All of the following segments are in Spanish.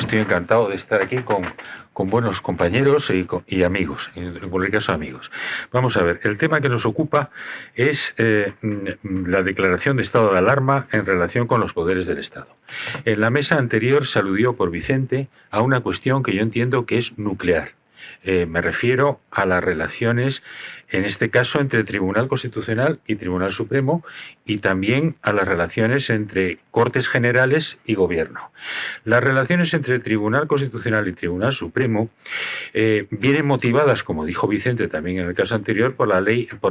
estoy encantado de estar aquí con buenos compañeros y amigos, en cualquier caso amigos. Vamos a ver, el tema que nos ocupa es la declaración de estado de alarma en relación con los poderes del Estado. En la mesa anterior se aludió por Vicente a una cuestión que yo entiendo que es nuclear. Me refiero a las relaciones, en este caso, entre Tribunal Constitucional y Tribunal Supremo, y también a las relaciones entre Cortes Generales y Gobierno. Las relaciones entre Tribunal Constitucional y Tribunal Supremo vienen motivadas, como dijo Vicente también en el caso anterior, por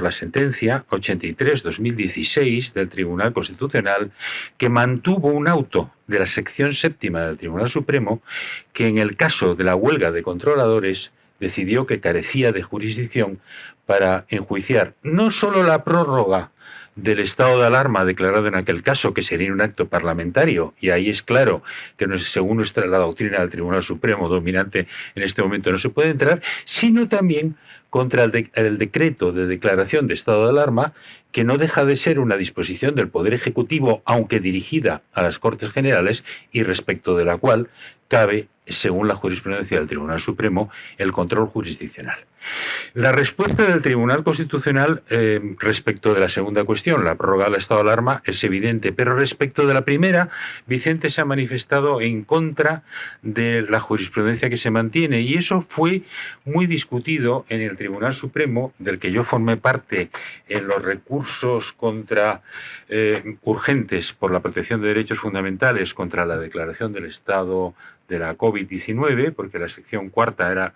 la sentencia 83/2016 del Tribunal Constitucional, que mantuvo un auto de la sección séptima del Tribunal Supremo que, en el caso de la huelga de controladores, decidió que carecía de jurisdicción para enjuiciar no solo la prórroga del estado de alarma declarado en aquel caso, que sería un acto parlamentario, y ahí es claro que según la doctrina del Tribunal Supremo dominante en este momento no se puede entrar, sino también contra el decreto de declaración de estado de alarma, que no deja de ser una disposición del Poder Ejecutivo, aunque dirigida a las Cortes Generales, y respecto de la cual cabe, según la jurisprudencia del Tribunal Supremo, el control jurisdiccional. La respuesta del Tribunal Constitucional respecto de la segunda cuestión, la prórroga del estado de alarma, es evidente, pero respecto de la primera, Vicente se ha manifestado en contra de la jurisprudencia que se mantiene, y eso fue muy discutido en el Tribunal Supremo, del que yo formé parte en los recursos urgentes por la protección de derechos fundamentales contra la declaración del estado de la COVID-19, porque la sección cuarta era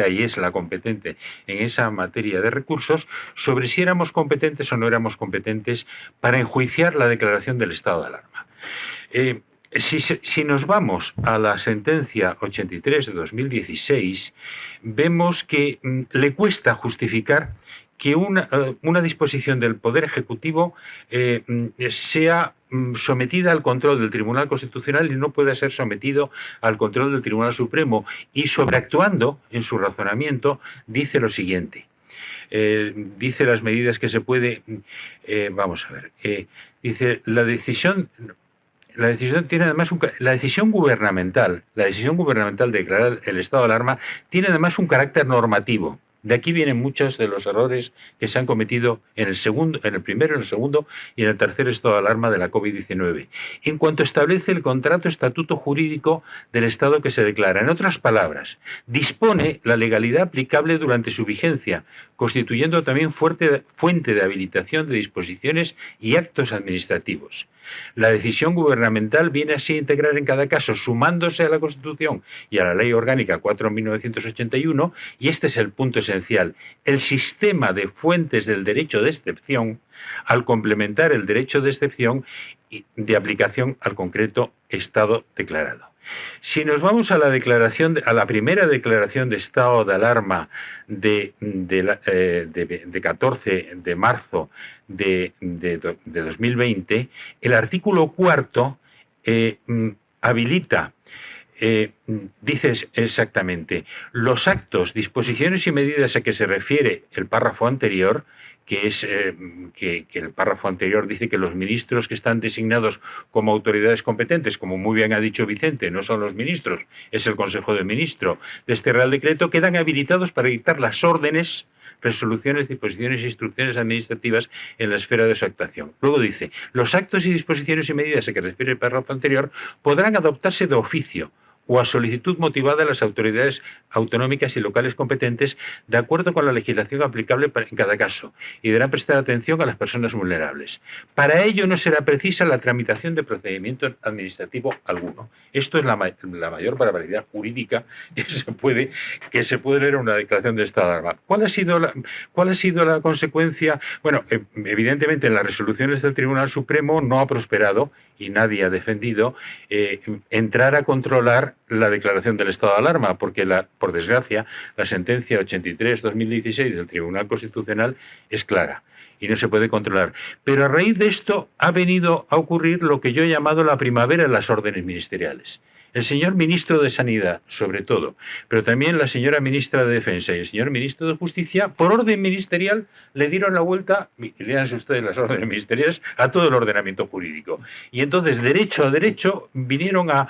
y es la competente en esa materia de recursos, sobre si éramos competentes o no éramos competentes para enjuiciar la declaración del estado de alarma. Si nos vamos a la sentencia 83 de 2016, vemos que le cuesta justificar que una disposición del Poder Ejecutivo sea sometida al control del Tribunal Constitucional y no pueda ser sometido al control del Tribunal Supremo. Y sobreactuando en su razonamiento, dice lo siguiente. Dice las medidas que se puede... vamos a ver. Dice, la decisión tiene además la decisión gubernamental de declarar el estado de alarma tiene además un carácter normativo. De aquí vienen muchos de los errores que se han cometido en el primero, en el segundo y en el tercer estado de alarma de la COVID-19. En cuanto establece el contrato estatuto jurídico del Estado que se declara. En otras palabras, dispone la legalidad aplicable durante su vigencia, constituyendo también fuente de habilitación de disposiciones y actos administrativos. La decisión gubernamental viene así a integrar en cada caso, sumándose a la Constitución y a la Ley Orgánica 4/1981, y este es el punto esencial, el sistema de fuentes del derecho de excepción, al complementar el derecho de excepción de aplicación al concreto estado declarado. Si nos vamos a la primera declaración de estado de alarma de 14 de marzo de 2020, el artículo 4 habilita, dice exactamente, los actos, disposiciones y medidas a que se refiere el párrafo anterior, que es que el párrafo anterior dice que los ministros que están designados como autoridades competentes, como muy bien ha dicho Vicente, no son los ministros, es el Consejo de Ministros de este Real Decreto, quedan habilitados para dictar las órdenes, resoluciones, disposiciones e instrucciones administrativas en la esfera de su actuación. Luego dice, los actos y disposiciones y medidas a que refiere el párrafo anterior podrán adoptarse de oficio o a solicitud motivada de las autoridades autonómicas y locales competentes, de acuerdo con la legislación aplicable en cada caso, y deberán prestar atención a las personas vulnerables. Para ello no será precisa la tramitación de procedimiento administrativo alguno. Esto es la mayor barbaridad jurídica que se puede leer en una declaración de estado de alarma. ¿Cuál ha sido la consecuencia? Bueno, evidentemente en las resoluciones del Tribunal Supremo no ha prosperado, y nadie ha defendido, entrar a controlar la declaración del estado de alarma, porque por desgracia la sentencia 83/2016 del Tribunal Constitucional es clara y no se puede controlar. Pero a raíz de esto ha venido a ocurrir lo que yo he llamado la primavera de las órdenes ministeriales. el señor ministro de Sanidad, sobre todo, pero también la señora ministra de Defensa y el señor ministro de Justicia, por orden ministerial, le dieron la vuelta, y léanse ustedes las órdenes ministeriales, a todo el ordenamiento jurídico. Y entonces, derecho a derecho, vinieron a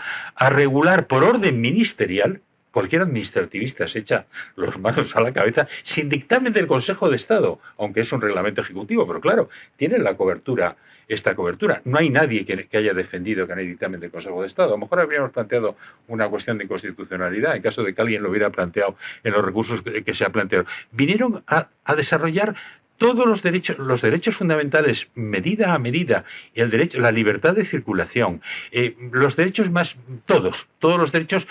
regular por orden ministerial. Cualquier administrativista se echa las manos a la cabeza sin dictamen del Consejo de Estado, aunque es un reglamento ejecutivo, pero claro, tienen la cobertura, esta cobertura. No hay nadie que haya defendido que no hay dictamen del Consejo de Estado. A lo mejor habríamos planteado una cuestión de inconstitucionalidad en caso de que alguien lo hubiera planteado en los recursos que se ha planteado. Vinieron a desarrollar todos los derechos fundamentales, medida a medida, y el derecho, la libertad de circulación, los derechos más, todos los derechos,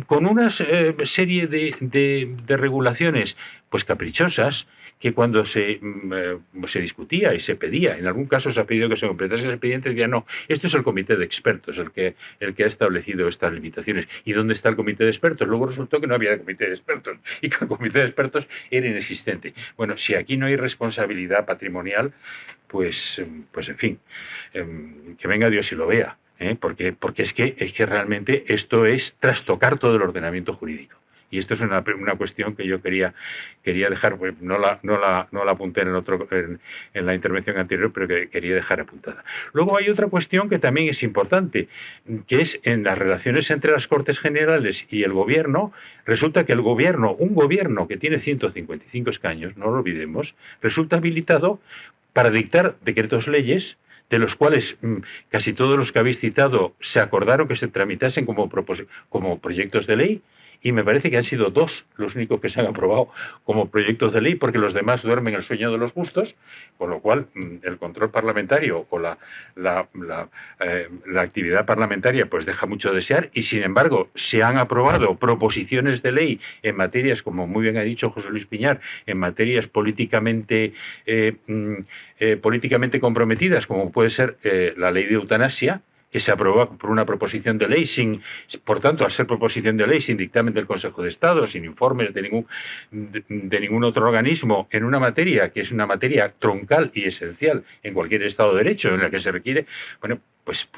con una serie de regulaciones, pues caprichosas, que cuando se discutía y se pedía, en algún caso se ha pedido que se completase el expediente, decía no, esto es el comité de expertos el que ha establecido estas limitaciones. ¿Y dónde está el comité de expertos? Luego resultó que no había comité de expertos y que el comité de expertos era inexistente. Bueno, si aquí no hay responsabilidad patrimonial, pues en fin, que venga Dios y lo vea, porque es que realmente esto es trastocar todo el ordenamiento jurídico. Y esto es una cuestión que yo quería dejar, pues no la apunté en la intervención anterior, pero que quería dejar apuntada. Luego hay otra cuestión que también es importante, que es en las relaciones entre las Cortes Generales y el Gobierno. Resulta que un gobierno que tiene 155 escaños, no lo olvidemos, resulta habilitado para dictar decretos leyes, de los cuales casi todos los que habéis citado se acordaron que se tramitasen como proyectos de ley. Y me parece que han sido 2 los únicos que se han aprobado como proyectos de ley, porque los demás duermen el sueño de los justos, con lo cual el control parlamentario o la actividad parlamentaria pues deja mucho a desear, y sin embargo se han aprobado proposiciones de ley en materias, como muy bien ha dicho José Luis Piñar, en materias políticamente comprometidas, como puede ser la ley de eutanasia, que se aprobó por una proposición de ley, por tanto, al ser proposición de ley, sin dictamen del Consejo de Estado, sin informes de ningún otro organismo, en una materia que es una materia troncal y esencial en cualquier Estado de Derecho, en la que se requiere, bueno, pues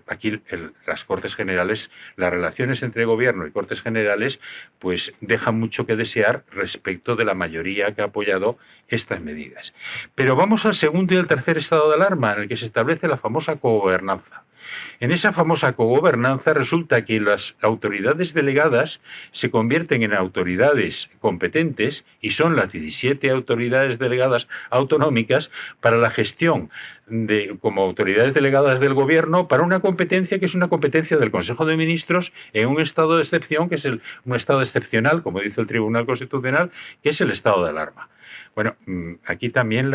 aquí las Cortes Generales, las relaciones entre Gobierno y Cortes Generales, pues dejan mucho que desear respecto de la mayoría que ha apoyado estas medidas. Pero vamos al segundo y al tercer estado de alarma, en el que se establece la famosa cogobernanza. En esa famosa cogobernanza resulta que las autoridades delegadas se convierten en autoridades competentes y son las 17 autoridades delegadas autonómicas para la gestión como autoridades delegadas del Gobierno para una competencia que es una competencia del Consejo de Ministros en un estado de excepción, que es un estado excepcional, como dice el Tribunal Constitucional, que es el estado de alarma. Bueno, aquí también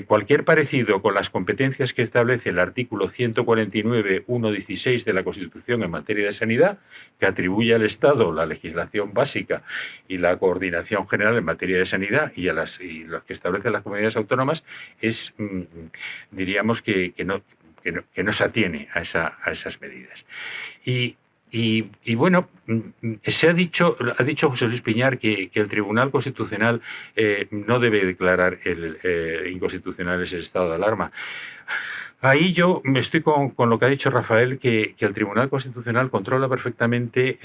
cualquier parecido con las competencias que establece el artículo 149.1.16 de la Constitución en materia de sanidad, que atribuye al Estado la legislación básica y la coordinación general en materia de sanidad y los que establecen las comunidades autónomas, diríamos que no se atiene a esas medidas. Y bueno, ha dicho José Luis Piñar que el Tribunal Constitucional no debe declarar inconstitucional ese estado de alarma. Ahí yo me estoy con lo que ha dicho Rafael, que el Tribunal Constitucional controla perfectamente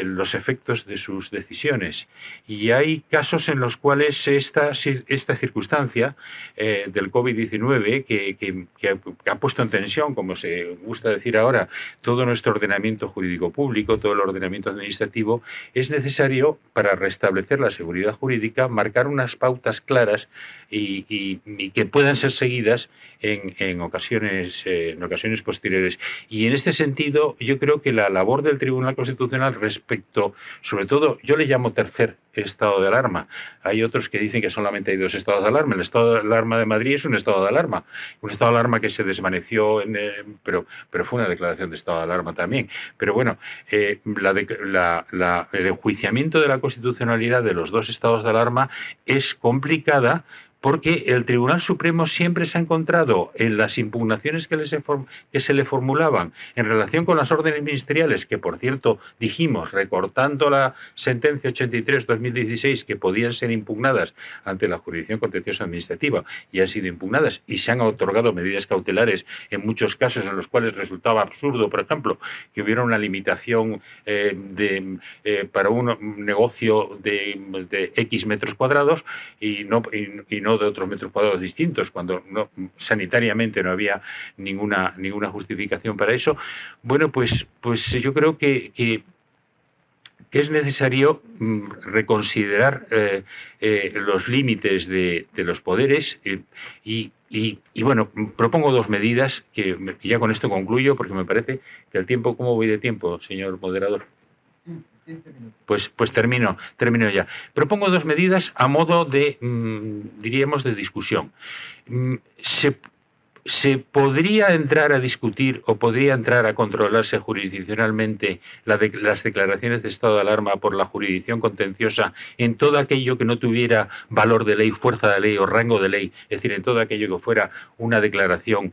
los efectos de sus decisiones. Y hay casos en los cuales esta circunstancia del COVID-19, que ha puesto en tensión, como se gusta decir ahora, todo nuestro ordenamiento jurídico público, todo el ordenamiento administrativo, es necesario, para restablecer la seguridad jurídica, marcar unas pautas claras y que puedan ser seguidas en ocasiones posteriores. Y en este sentido, yo creo que la labor del Tribunal Constitucional respecto, sobre todo, yo le llamo tercer estado de alarma. Hay otros que dicen que solamente hay 2 estados de alarma. El estado de alarma de Madrid es un estado de alarma. Un estado de alarma que se desvaneció, pero fue una declaración de estado de alarma también. Pero bueno, el enjuiciamiento de la constitucionalidad de los 2 estados de alarma es complicada, porque el Tribunal Supremo siempre se ha encontrado en las impugnaciones que se le formulaban en relación con las órdenes ministeriales, que por cierto dijimos, recortando la sentencia 83-2016, que podían ser impugnadas ante la jurisdicción contenciosa administrativa, y han sido impugnadas y se han otorgado medidas cautelares en muchos casos en los cuales resultaba absurdo, por ejemplo, que hubiera una limitación para un negocio de X metros cuadrados y no de otros metros cuadrados distintos, cuando sanitariamente no había ninguna justificación para eso. Bueno, pues yo creo que es necesario reconsiderar los límites de los poderes y bueno, propongo dos medidas que ya con esto concluyo, porque me parece que el tiempo, ¿cómo voy de tiempo, señor moderador? Pues termino ya. Propongo dos medidas a modo de, diríamos, de discusión. ¿Se podría entrar a discutir o podría entrar a controlarse jurisdiccionalmente las declaraciones de estado de alarma por la jurisdicción contenciosa en todo aquello que no tuviera valor de ley, fuerza de ley o rango de ley? Es decir, en todo aquello que fuera una declaración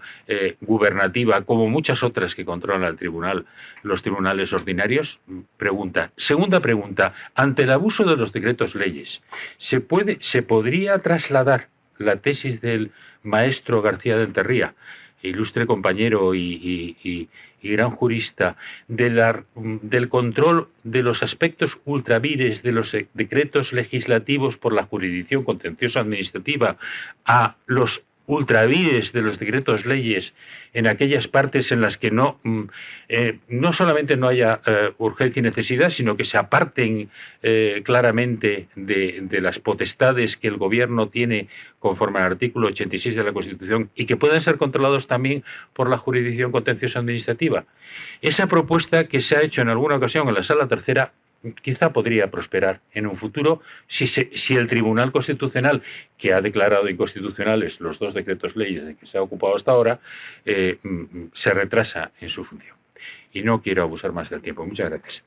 gubernativa, como muchas otras que controlan al tribunal, los tribunales ordinarios. Pregunta. Segunda pregunta. Ante el abuso de los decretos leyes, ¿se podría trasladar la tesis del maestro García de Enterría, ilustre compañero y gran jurista, del control de los aspectos ultravires de los decretos legislativos por la jurisdicción contenciosa administrativa a los ultravires de los decretos leyes en aquellas partes en las que no solamente no haya urgencia y necesidad, sino que se aparten claramente de las potestades que el gobierno tiene conforme al artículo 86 de la Constitución y que puedan ser controlados también por la jurisdicción contenciosa administrativa? Esa propuesta, que se ha hecho en alguna ocasión en la Sala Tercera, quizá podría prosperar en un futuro si el Tribunal Constitucional, que ha declarado inconstitucionales los dos decretos leyes de que se ha ocupado hasta ahora, se retrasa en su función. Y no quiero abusar más del tiempo. Muchas gracias.